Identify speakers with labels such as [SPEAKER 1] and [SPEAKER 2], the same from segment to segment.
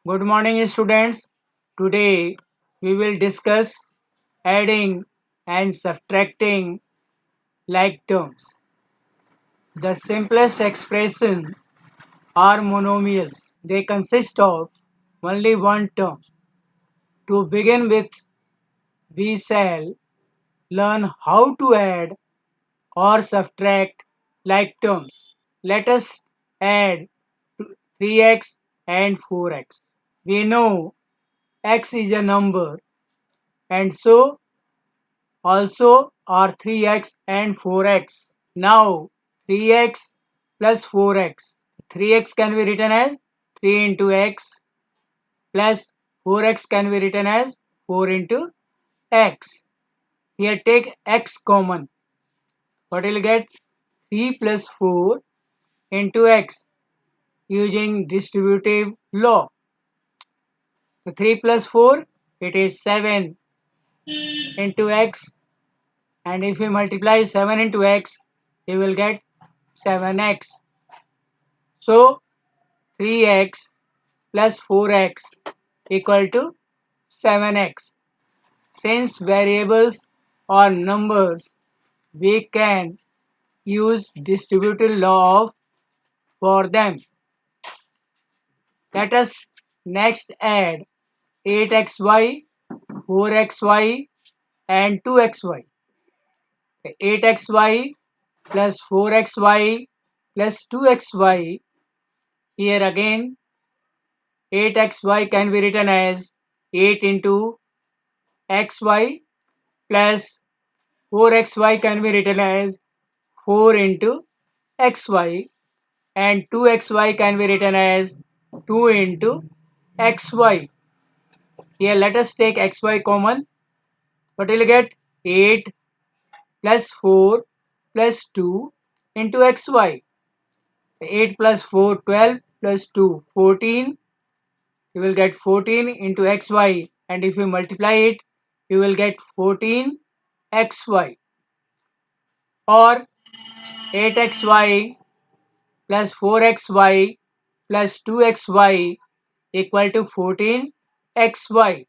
[SPEAKER 1] Good morning, students. Today we will discuss adding and subtracting like terms. The simplest expression are monomials. They consist of only one term. To begin with, we shall learn how to add or subtract like terms. Let us add 3x and 4x. We know x is a number and so also are 3x and 4x. Now 3x plus 4x. 3x can be written as 3 into x plus 4x can be written as 4 into x. Here take x common. What will get? 3 plus 4 into x using distributive law. So 3 plus 4 it is 7 into x, and if we multiply 7 into x we will get 7x. So 3x plus 4x equal to 7x. Since variables are numbers, we can use distributive law for them. Let us next add 8xy, 4xy and 2xy. 8xy plus 4xy plus 2xy. Here again 8xy can be written as 8 into xy plus 4xy can be written as 4 into xy, and 2xy can be written as 2 into xy. Here let us take xy common. What will you get? 8 plus 4 plus 2 into xy. 8 plus 4 12 plus 2 14. You will get 14 into xy, and if you multiply it you will get 14 xy, or 8xy plus 4xy plus 2xy equal to 14xy.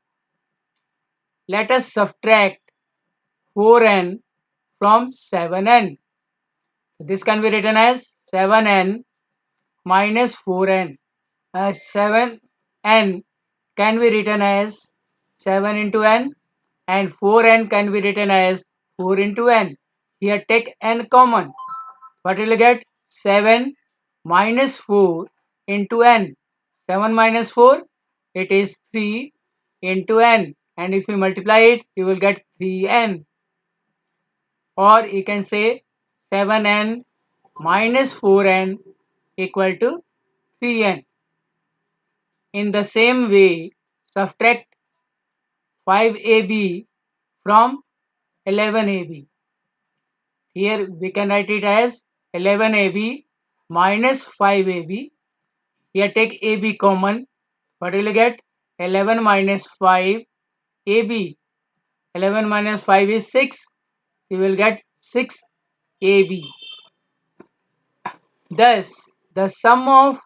[SPEAKER 1] Let us subtract 4n from 7n. This can be written as 7n minus 4n. 7n can be written as 7 into n, and 4n can be written as 4 into n. Here take n common. What will you get? 7 minus 4 into n. 7 minus 4, it is 3 into n, and if you multiply it you will get 3n, or you can say 7n minus 4n equal to 3n. In the same way, subtract 5ab from 11ab. Here we can write it as 11ab minus 5ab. Here take AB common. What will you get? 11 minus 5 AB. 11 minus 5 is 6. You will get 6 AB. Thus, the sum of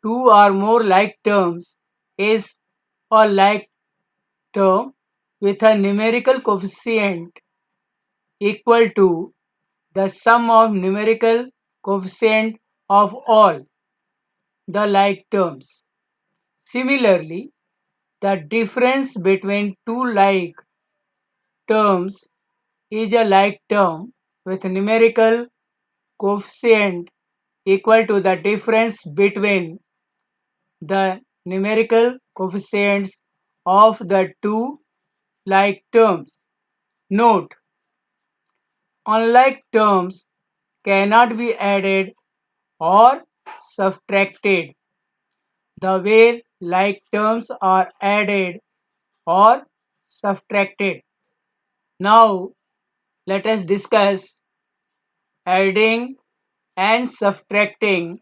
[SPEAKER 1] two or more like terms is a like term with a numerical coefficient equal to the sum of numerical coefficient of all the like terms. Similarly, the difference between two like terms is a like term with numerical coefficient equal to the difference between the numerical coefficients of the two like terms. Note, unlike terms cannot be added or subtracted the way like terms are added or subtracted. Now, let us discuss adding and subtracting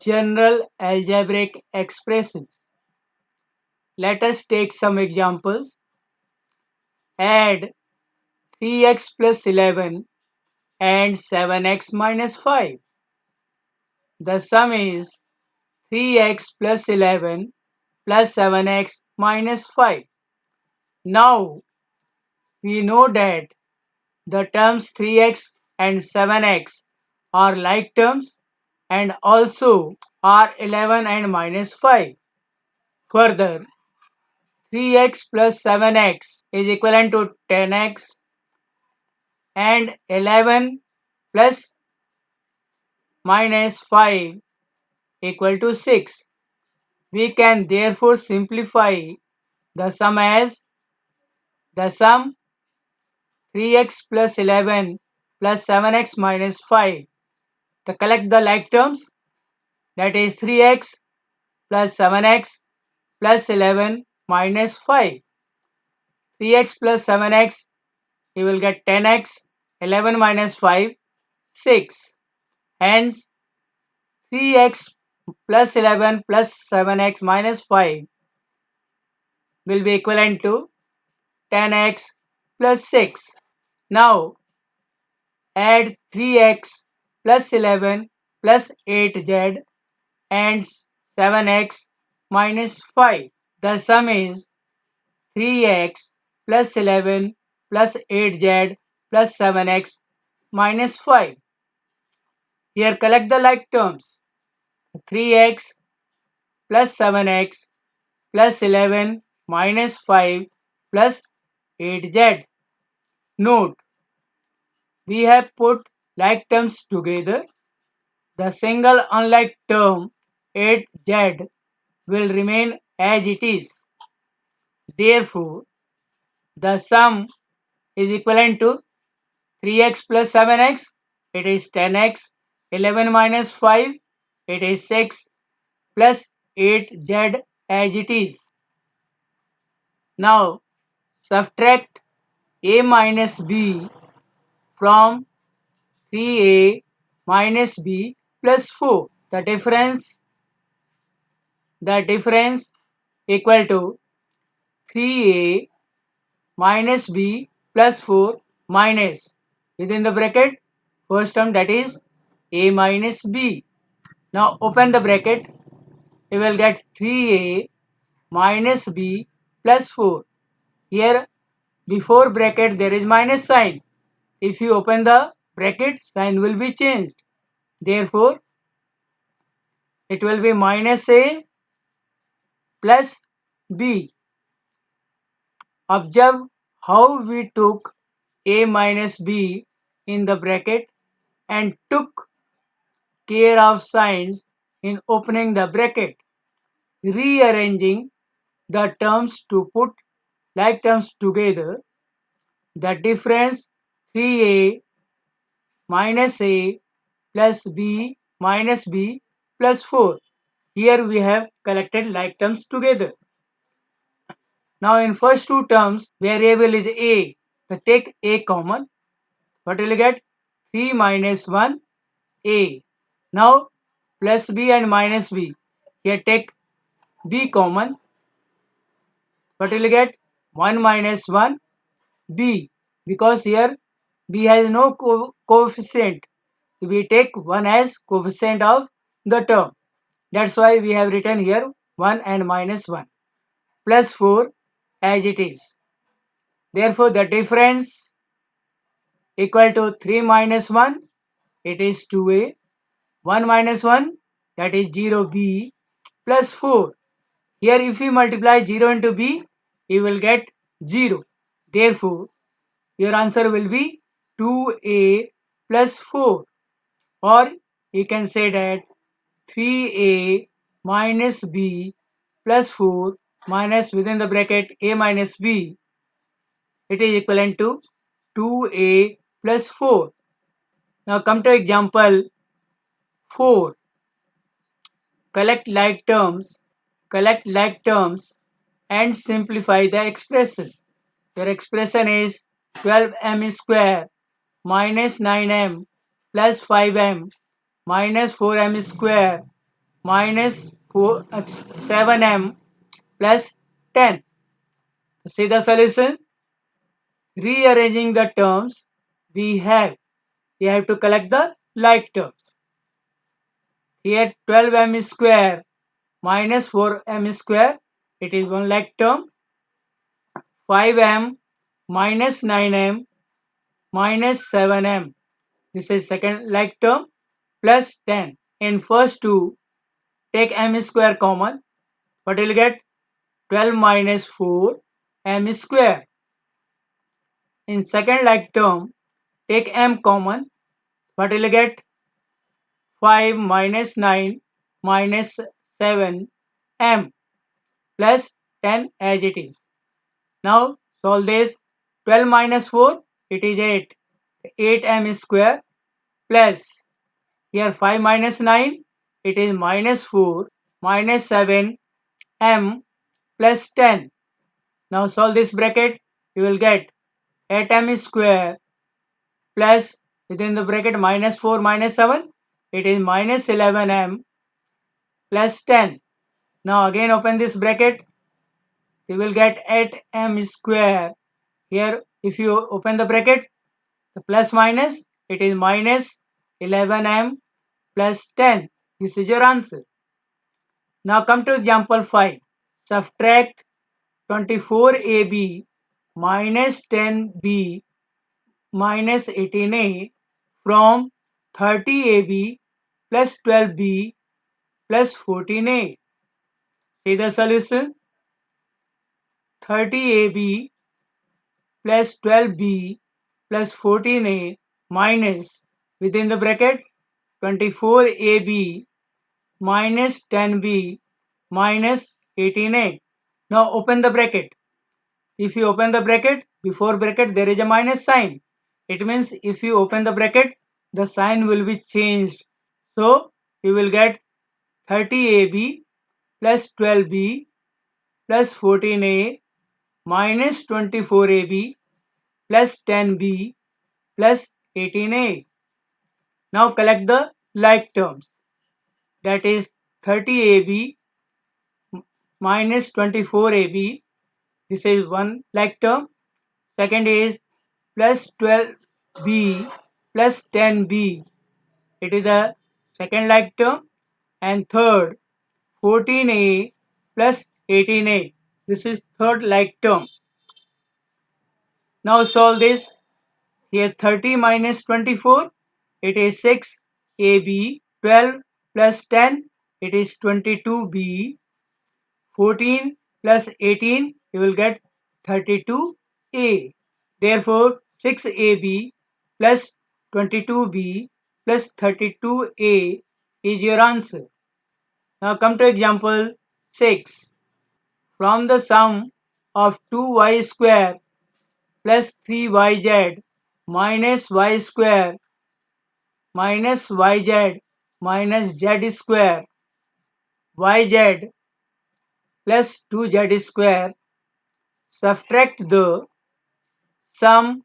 [SPEAKER 1] general algebraic expressions. Let us take some examples. Add 3x plus 11 and 7x minus 5. The sum is 3x plus 11 plus 7x minus 5. Now we know that the terms 3x and 7x are like terms and also are 11 and minus 5. Further, 3x plus 7x is equivalent to 10x and 11 plus minus 5 equal to 6. We can therefore simplify the sum as the sum 3x plus 11 plus 7x minus 5. To collect the like terms, that is 3x plus 7x plus 11 minus 5. 3x plus 7x, you will get 10x, 11 minus 5, 6. Hence, 3x plus 11 plus 7x minus 5 will be equivalent to 10x plus 6. Now, add 3x plus 11 plus 8z and 7x minus 5. The sum is 3x plus 11 plus 8z plus 7x minus 5. Here collect the like terms. 3x plus 7x plus 11 minus 5 plus 8z. Note, we have put like terms together. The single unlike term 8z will remain as it is. Therefore, the sum is equivalent to 3x plus 7x, it is 10x, 11 minus 5, it is 6, plus 8z as it is. Now, subtract a minus b from 3a minus b plus 4. The difference equal to 3a minus b plus 4 minus within the bracket first term, that is a minus b. Now open the bracket, you will get 3a minus b plus 4. Here before bracket there is minus sign. If you open the bracket, sign will be changed. Therefore, it will be minus a plus b. Observe how we took a minus b in the bracket and took care of signs in opening the bracket, rearranging the terms to put like terms together. The difference 3a minus a plus b minus b plus 4. Here we have collected like terms together. Now in first two terms, variable is a. So take a common. What will you get? 3 minus 1 a. Now plus b and minus b. Here take b common. What will you get? 1 minus 1 b. Because here b has no coefficient. We take 1 as coefficient of the term. That's why we have written here 1 and minus 1 plus 4 as it is. Therefore, the difference equal to 3 minus 1, it is 2a. 1 minus 1, that is 0b plus 4. Here if we multiply 0 into b, you will get 0. Therefore, your answer will be 2a plus 4. Or you can say that 3a minus b plus 4 minus within the bracket a minus b, it is equivalent to 2a plus 4. Now come to example 4. Collect like terms and simplify the expression. Your expression is 12m square minus 9m plus 5m minus 4m square minus 7m plus 10. See the solution? Rearranging the terms we have to collect the like terms. Here 12m square minus 4m square it is one like term. 5m minus 9m minus 7m. This is second like term plus 10. In first two, take m square common. What will you get? 12 minus 4 m square. In second like term, take m common. What will you get? 5 minus 9 minus 7 m plus 10 as it is. Now solve this. 12 minus 4, it is 8. 8m square plus here 5 minus 9, it is minus 4 minus 7 m plus 10. Now solve this bracket, you will get 8m square plus within the bracket minus 4 minus 7, it is minus 11m plus 10. Now again open this bracket, you will get 8m square. Here if you open the bracket, the plus minus, it is minus 11m plus 10. This is your answer. Now come to example 5. Subtract 24ab minus 10b minus 18a from 30ab plus 12b plus 14a. See the solution. 30ab plus 12b plus 14a minus within the bracket 24ab minus 10b minus 18a. Now open the bracket. If you open the bracket, before bracket there is a minus sign. It means if you open the bracket, the sign will be changed. So you will get 30ab plus 12b plus 14a minus 24ab plus 10b plus 18a. Now collect the like terms. That is 30ab minus 24ab. This is one like term. Second is plus 12b plus 10b. It is a second like term. And third 14a plus 18a. This is third like term. Now solve this. Here 30 minus 24, it is 6ab. 12 plus 10, it is 22b. 14 plus 18, you will get 32a. Therefore 6ab plus 22b plus 32a is your answer. Now come to example 6. From the sum of 2y square plus 3yz minus y square minus yz minus z square yz plus 2z square, subtract the sum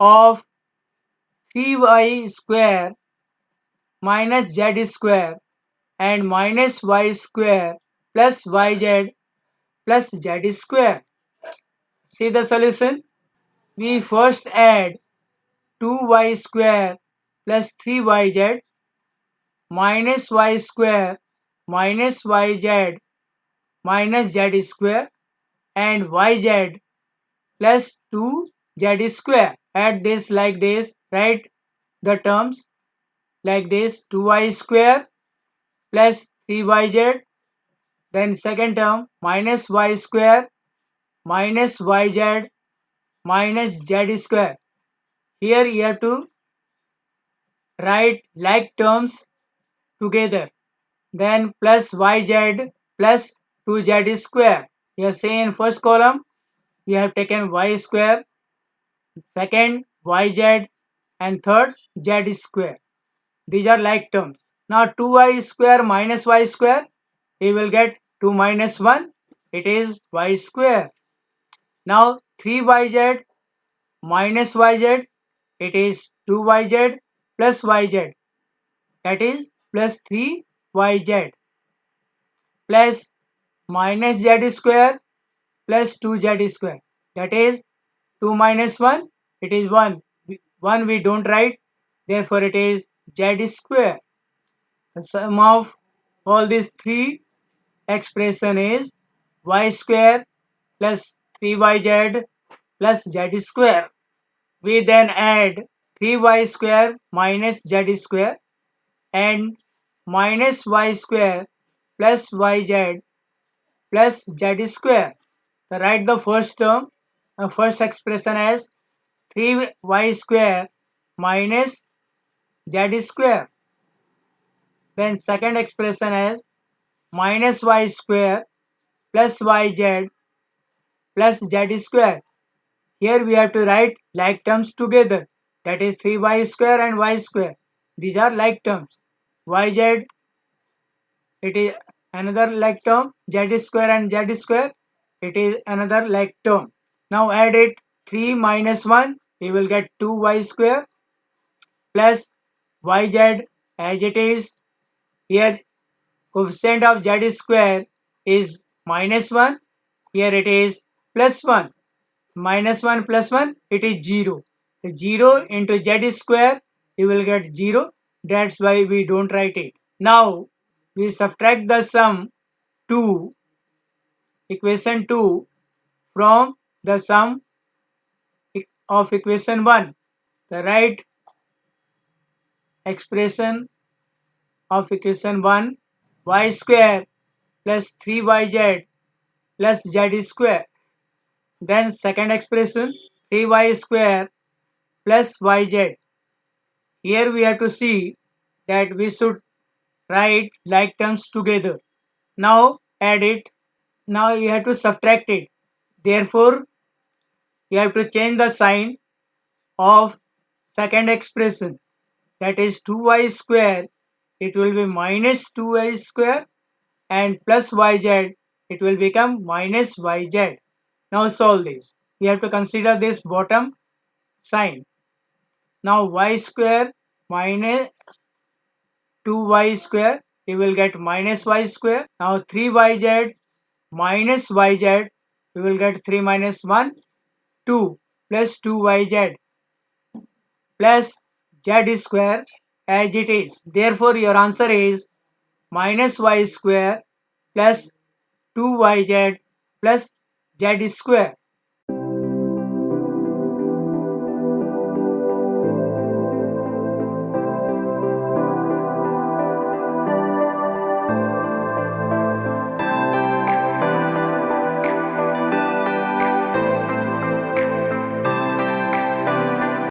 [SPEAKER 1] of 3y square minus z square and minus y square plus yz plus z square. See the solution. We first add 2y square plus 3yz minus y square minus yz minus z square and yz plus 2z square. Add this like this. Write the terms like this. 2y square plus 3yz. Then second term minus y square minus yz minus z square. Here you have to write like terms together. Then plus yz plus 2z square. Here say in first column we have taken y square, second yz and third z square. These are like terms. Now 2y square minus y square, we will get 2 minus 1, it is y square. Now 3yz minus yz, it is 2yz plus yz, that is plus 3yz plus minus z square plus 2z square, that is 2 minus 1, it is 1. 1 we don't write, therefore it is z square. The sum of all these three expression is y square plus 3yz plus z square. We then add 3y square minus z square and minus y square plus yz plus z square. Write the first term, the first expression as 3y square minus z square. Then second expression as minus y square plus yz plus z square. Here we have to write like terms together. That is 3y square and y square. These are like terms. Yz, it is another like term. Z square and z square, it is another like term. Now add it 3 minus 1, we will get 2y square plus yz as it is. Here coefficient of z square is minus 1. Here it is plus 1. Minus 1 plus 1, it is 0. So 0 into z square, you will get 0. That's why we don't write it. Now, we subtract the sum 2, equation 2 from the sum of equation 1. The right expression of equation 1, y square plus 3yz plus z square. Then second expression, 3y square plus yz. Here we have to see that we should write like terms together. Now add it. Now you have to subtract it. Therefore, you have to change the sign of second expression. That is 2y square. It will be minus 2y square and plus yz. It will become minus yz. Now solve this. We have to consider this bottom sign. Now y square minus 2y square, you will get minus y square. Now 3yz minus yz, we will get 3 minus 1, 2 plus 2yz plus z square as it is. Therefore, your answer is minus y square plus 2yz plus z square.